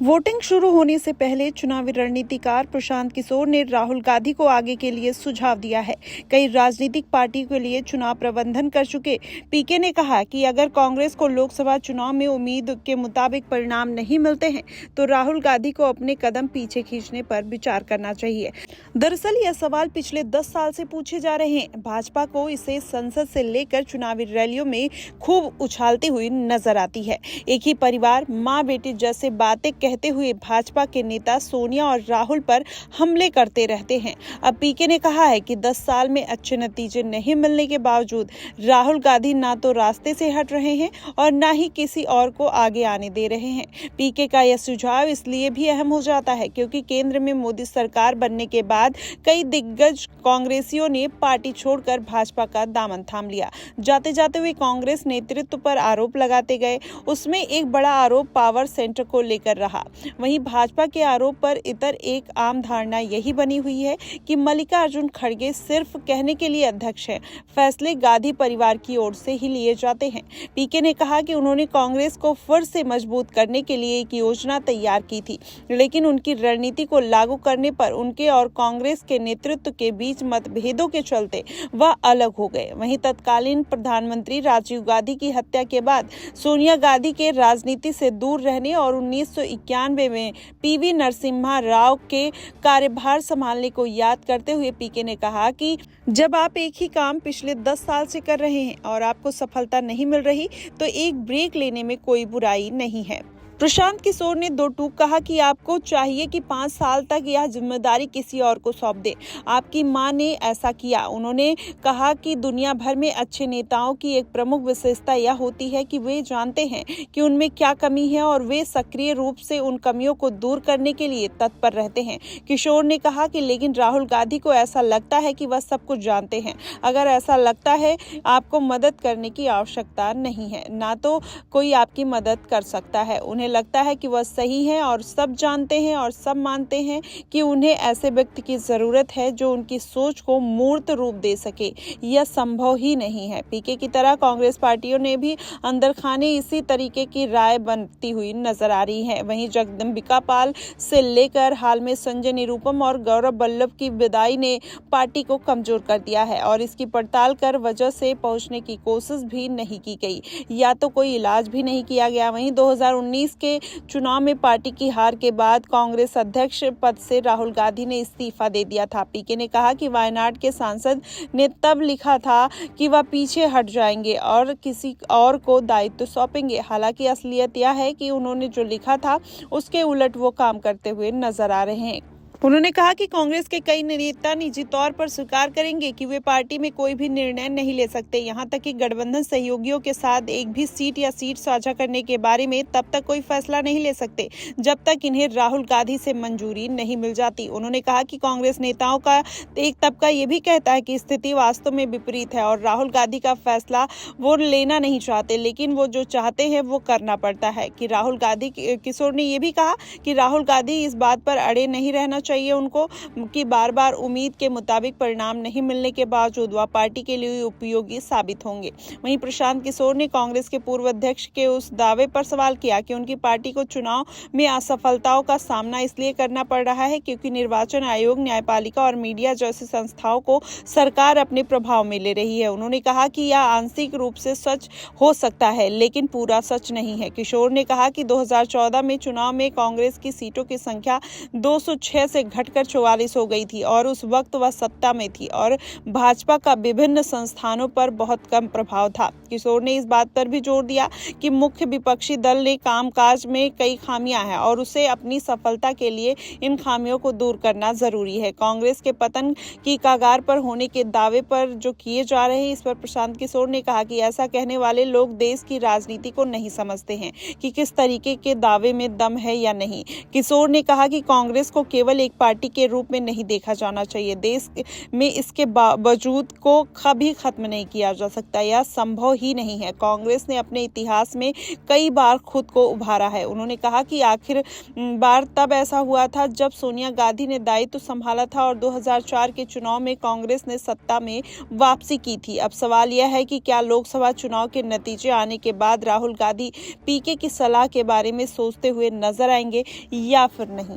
Voting शुरू होने से पहले चुनावी रणनीतिकार प्रशांत किशोर ने राहुल गांधी को आगे के लिए सुझाव दिया है। कई राजनीतिक पार्टी के लिए चुनाव प्रबंधन कर चुके पीके ने कहा कि अगर कांग्रेस को लोकसभा चुनाव में उम्मीद के मुताबिक परिणाम नहीं मिलते हैं तो राहुल गांधी को अपने कदम पीछे खींचने पर विचार करना चाहिए। दरअसल यह सवाल पिछले 10 साल से पूछे जा रहे हैं। भाजपा को इसे संसद से लेकर चुनावी रैलियों में खूब उछालती हुई नजर आती है। एक ही परिवार, माँ बेटी जैसे बातें कहते हुए भाजपा के नेता सोनिया और राहुल पर हमले करते रहते हैं। अब पीके ने कहा है कि 10 साल में अच्छे नतीजे नहीं मिलने के बावजूद राहुल गांधी ना तो रास्ते से हट रहे हैं और ना ही किसी और को आगे आने दे रहे हैं। पीके का यह सुझाव इसलिए भी अहम हो जाता है क्योंकि केंद्र में मोदी सरकार बनने के बाद कई दिग्गज कांग्रेसियों ने पार्टी छोड़कर भाजपा का दामन थाम लिया। जाते जाते वे कांग्रेस नेतृत्व पर आरोप लगाते गए। उसमें एक बड़ा आरोप पावर सेंटर को लेकर रहा। वहीं भाजपा के आरोप पर इतर एक आम धारणा यही बनी हुई है कि मल्लिकार्जुन खड़गे सिर्फ कहने के लिए अध्यक्ष हैं। फैसले गांधी परिवार की ओर से ही लिए जाते हैं। पीके ने कहा कि उन्होंने कांग्रेस को फिर से मजबूत करने के लिए एक योजना तैयार की थी, लेकिन उनकी रणनीति को लागू करने पर उनके और कांग्रेस के नेतृत्व के बीच मतभेदों के चलते वह अलग हो गए। वहीं तत्कालीन प्रधानमंत्री राजीव गांधी की हत्या के बाद सोनिया गांधी के राजनीति से दूर रहने और 1991 में पीवी नरसिम्हा राव के कार्यभार संभालने को याद करते हुए पीके ने कहा कि जब आप एक ही काम पिछले 10 साल से कर रहे हैं और आपको सफलता नहीं मिल रही तो एक ब्रेक लेने में कोई बुराई नहीं है। प्रशांत किशोर ने दो टूक कहा कि आपको चाहिए कि 5 साल तक यह जिम्मेदारी किसी और को सौंप दे। आपकी मां ने ऐसा किया। उन्होंने कहा कि दुनिया भर में अच्छे नेताओं की एक प्रमुख विशेषता यह होती है कि वे जानते हैं कि उनमें क्या कमी है और वे सक्रिय रूप से उन कमियों को दूर करने के लिए तत्पर रहते हैं। किशोर ने कहा कि लेकिन राहुल गांधी को ऐसा लगता है कि वह सब कुछ जानते हैं। अगर ऐसा लगता है, आपको मदद करने की आवश्यकता नहीं है, ना तो कोई आपकी मदद कर सकता है। उन्हें लगता है कि वह सही है और सब जानते हैं और सब मानते हैं कि उन्हें ऐसे व्यक्ति की जरूरत है जो उनकी सोच को मूर्त रूप दे सके। यह संभव ही नहीं है। पीके की तरह कांग्रेस पार्टियों ने भी अंदर खाने इसी तरीके की राय बनती हुई नजर आ रही है। वहीं जगदम्बिका पाल से लेकर हाल में संजय निरुपम और गौरव वल्लभ की विदाई ने पार्टी को कमजोर कर दिया है और इसकी पड़ताल कर वजह से पहुंचने की कोशिश भी नहीं की गई या तो कोई इलाज भी नहीं किया गया। वहीं 2019 के चुनाव में पार्टी की हार के बाद कांग्रेस अध्यक्ष पद से राहुल गांधी ने इस्तीफा दे दिया था। पीके ने कहा कि वायनाड के सांसद ने तब लिखा था कि वह पीछे हट जाएंगे और किसी और को दायित्व सौंपेंगे। हालांकि असलियत यह है कि उन्होंने जो लिखा था उसके उलट वो काम करते हुए नजर आ रहे हैं। उन्होंने कहा कि कांग्रेस के कई नेता निजी तौर पर स्वीकार करेंगे कि वे पार्टी में कोई भी निर्णय नहीं ले सकते, यहां तक कि गठबंधन सहयोगियों के साथ एक भी सीट या सीट साझा करने के बारे में तब तक कोई फैसला नहीं ले सकते जब तक इन्हें राहुल गांधी से मंजूरी नहीं मिल जाती। उन्होंने कहा कि कांग्रेस नेताओं का एक तबका ये भी कहता है कि स्थिति वास्तव में विपरीत है और राहुल गांधी का फैसला वो लेना नहीं चाहते, लेकिन वो जो चाहते हैं वो करना पड़ता है। कि राहुल गांधी किशोर ने यह भी कहा कि राहुल गांधी इस बात पर अड़े नहीं रहना चाहिए उनको कि बार बार उम्मीद के मुताबिक परिणाम नहीं मिलने के बावजूद वह पार्टी के लिए उपयोगी साबित होंगे। वहीं प्रशांत किशोर ने कांग्रेस के पूर्व अध्यक्ष के उस दावे पर सवाल किया कि उनकी पार्टी को चुनाव में असफलताओं का सामना इसलिए करना पड़ रहा है क्योंकि निर्वाचन आयोग, न्यायपालिका और मीडिया जैसी संस्थाओं को सरकार अपने प्रभाव में ले रही है। उन्होंने कहा कि यह आंशिक रूप से सच हो सकता है लेकिन पूरा सच नहीं है। किशोर ने कहा कि 2014 में चुनाव में कांग्रेस की सीटों की संख्या 206 से घटकर 44 हो गई थी और उस वक्त वह सत्ता में थी और भाजपा का विभिन्न संस्थानों पर बहुत कम प्रभाव था। किशोर ने इस बात पर भी जोर दिया कि मुख्य विपक्षी दल ने कामकाज में कई खामियां हैं और उसे अपनी सफलता के लिए इन खामियों को दूर करना जरूरी है। कांग्रेस के पतन की कगार पर होने के दावे पर जो किए जा रहे हैं, इस पर प्रशांत किशोर ने कहा कि ऐसा कहने वाले लोग देश की राजनीति को नहीं समझते हैं कि किस तरीके के दावे में दम है या नहीं। किशोर ने कहा कि कांग्रेस को केवल एक पार्टी के रूप में नहीं देखा जाना चाहिए। देश में इसके वजूद को कभी खत्म नहीं किया जा सकता, यह संभव ही नहीं है। कांग्रेस ने अपने इतिहास में कई बार खुद को उभारा है। उन्होंने कहा कि आखिर बार तब ऐसा हुआ था जब सोनिया गांधी ने दायित्व संभाला था और 2004 के चुनाव में कांग्रेस ने सत्ता में वापसी की थी। अब सवाल यह है कि क्या लोकसभा चुनाव के नतीजे आने के बाद राहुल गांधी पीके की सलाह के बारे में सोचते हुए नजर आएंगे या फिर नहीं।